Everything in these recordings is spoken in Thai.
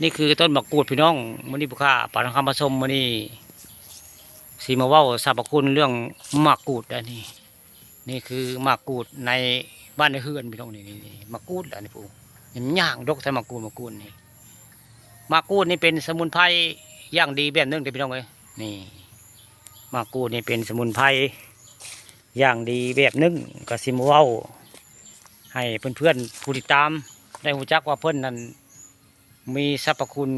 นี่คือต้นมะกรูดพี่น้องมื้อนี้ผู้ค้าปานคำผสมมื้อนี้สีมาเว้าสรรพคุณเรื่องมะกรูดอันนี้นี่คือมะกรูดในบ้านในเฮือนพี่น้องนี่มะกรูดอันนี้ปู่นี่มันย่างดกใส่มะกรูดนี่มะกรูดนี่เป็นสมุนไพรอย่างดีแบบนึงเด้อพี่น้องเอ้ยนี่มะกรูดนี่เป็นสมุนไพรอย่างดีแบบนึงก็สิมาเว้าให้เพื่อนๆผู้ติดตามได้รู้จักว่าเพิ่นนั้นมีสรรพคุณ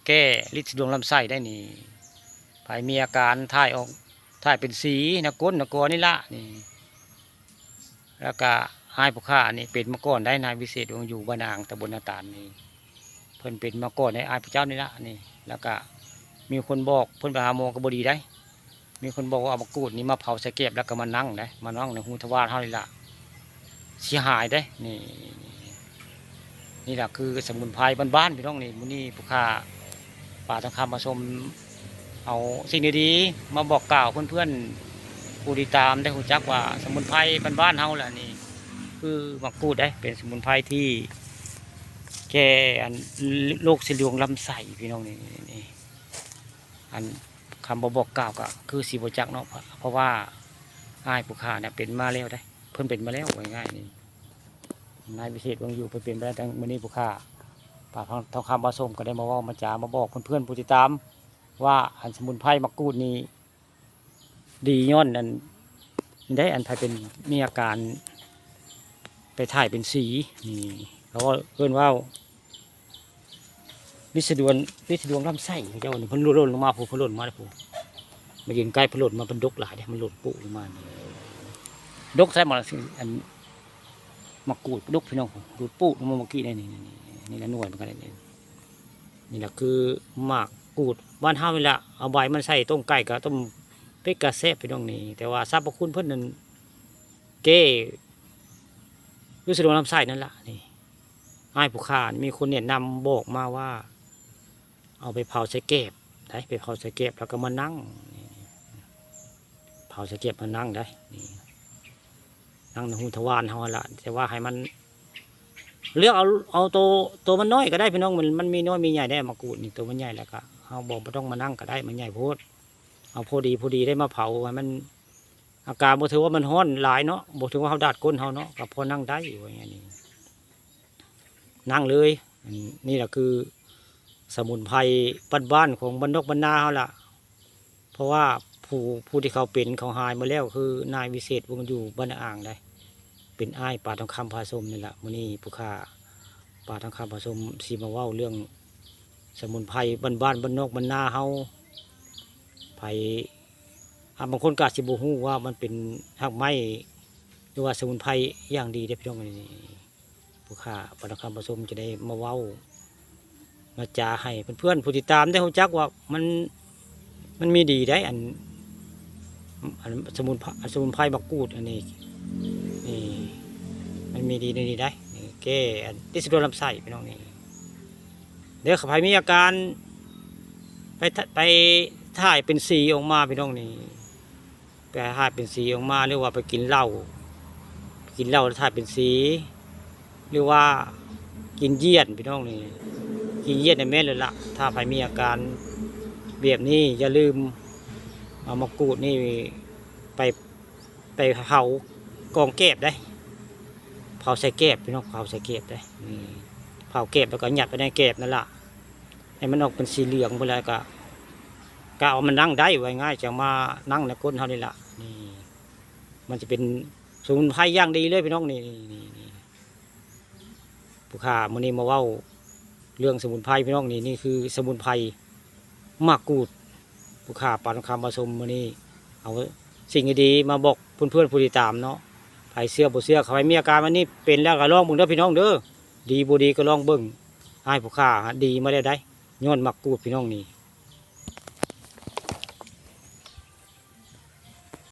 แก้ฤทธิ์ดวงลำไส้ได้นี่ภายมีอาการถ่ายออกถ่ายเป็นสีนะก้นนะกอนี่ละนี่แล้วก็หายผู้ฆ่านี่เป็นมาก่อนได้นายวิเศษดวงอยู่บ้านอ่างตำบลนาตาลนี่เพิ่นเป็นมาก่อนในอายพระเจ้านี่ละนี่แล้วก็มีคนบอกเพิ่นไปหาหมอกระบดีได้ มีคนบอกว่าเอามะกรูดนี่มาเผาใส่เก็บแล้วก็มานั่งได้มานั่งในหูทวารเท่านี้ละเสียหายได้นี่นี่แหละคือสมุนไพรบ้านๆพี่น้องนี่มื้อนี้ผู้ค้าป่าทองคำมาชมเอาสิ่งดีๆมาบอกกล่าวเพื่อนๆผู้ติดตามได้รู้จักว่าสมุนไพรบ้านๆเฮาแหละนี่คือมะกรูดได้เป็นสมุนไพรที่แก้โรคเส้นเลือดลำไส้พี่น้องนี่อันคำบอกกล่าวก็คือสีบจักเนาะเพราะว่าอ้ายผู้ค้าเนี่ยเป็นมาแล้วได้เพิ่นเป็นมาแล้วง่ายๆนี่นายพิเศษวงอยู่เพิ่นเป็นไปได้ตั้งมื้อนี้ผู้ค้าป่าทองคำผสมก็ได้มาว่ามาจามาบอกเพื่อนๆผู้ติดตามว่าอันสมุนไพรมะกรูดนี้ดีย้อนอันได้อันไทยเป็นมีอาการไปถ่ายเป็นสีนี่เขาก็เพื่อนว่าลิสดวงลำไส้เจ้านี่เพิ่นหล่นลงมาผู้เพิ่นหล่นมาได้ผู้มายืนใกล้เพิ่นหล่นมาเป็นดกหลายเด้มันหล่นปุลงมาดกใส่หมดอันมะกรูดดกพี่น้องดูดปุลงมาเมื่อกี้นี่ละหน่วยเหมือนกันนี่แหละคือหมากกูดบ้านห้าเวลาเอาใบมันใส่ต้มไก่กับต้มเป็ดกระแซบไปตรงนี้แต่ว่าสรรพคุณเพิ่นนั้นเก้รู้สึกว่าลำไส้นั่นแหละนี่ให้ผู้ค้ามีคนเนี่ยนำบอกมาว่าเอาไปเผาใส่แก็บได้ไปเผาใส่แก็บแล้วก็มานั่งเผาใส่แก็บมานั่งได้นี่นั่งในหูทวารเขาละแต่ว่าให้มันเลือกเอาตัวมันน้อยก็ได้พี่น้องมันมีน้อยมีใหญ่ได้มะกรูดนี่ตัวมันใหญ่แล้วก็เอาบอกไม่ต้องมานั่งก็ได้มันใหญ่โพดเอาพอดีได้มาเผาให้มันอาการบ่ถือว่ามันฮ้อนหลายเนาะบ่ถือว่าเขาดาดก้นเขาเนาะกับพอนั่งได้อยู่อย่างนี้นั่งเลยนี่แหละคือสมุนไพรบ้านๆของบรรดนาเขาล่ะเพราะว่าผู้ที่เขาเป็นเขาหายมาแล้วคือนายวิเศษวงอยู่บ้านอ่างได้เป็นอ้ายป่าทองคำผสมนี่แหละมื้อนี้ผู้ค้าป่าทองคำผสมสีมาเว้าเรื่องสมุนไพรบ้านนาเฮาไผบางคนก็สิบ่ฮู้ว่ามันเป็นหักไม้หรือว่าสมุนไพรอย่างดีได้พี่น้องนี่ผู้ค้าป่าทองคำผสมจะได้มาเว้ามาจาให้เพื่อนๆผู้ติดตามได้รู้จักว่ามันมีดีได้อันสมุนไพรมะกรูดอันนี้นี่มันมีดีในนี้ได้นี่แก้ติดสะดวกลำไส้พี่น้องนี่เดี๋ยวขับไปมีอาการไปถ่ายเป็นสีออกมาพี่น้องนี่ไปถ่ายเป็นสีออกมาหรือว่าไปกินเหล้าแล้วถ่ายเป็นสีหรือว่ากินเยียดพี่น้องนี่กินเยียดในแม่เลยล่ะถ้าใครมีอาการแบบนี้อย่าลืมเอามะกรูดนี่ไปเผากองแก็บได้เผาใส่แก็บพี่น้องเผาใส่แก็บได้เผาแก็บแล้วก็หยัดไปในแก็บนั่นแหละให้มันออกเป็นสีเหลืองไปเลยก็เอามันนั่งได้ไว้ง่ายจะมานั่งในก้นเขานี่แหละนี่มันจะเป็นสมุนไพรย่างดีเลยพี่น้องนี่ผู้ค้ามื้อนี้มาเว้าเรื่องสมุนไพรพี่น้องนี่คือสมุนไพรมะกรูดผู้ค้าป่าทองคำผสมมื้อนี้เอาสิ่งดีๆมาบอกเพื่อนๆผู้ติดตามเนาะไผเสื้อบ่เสื้อใครมีอาการวันนี้เป็นแล้วก็ลองเบิ่งเด้อพี่น้องเด้อดีบ่ดีก็ลองเบิ่งให้ผู้ค้าดีมาได้ย้อนมะกรูดพี่น้องนี่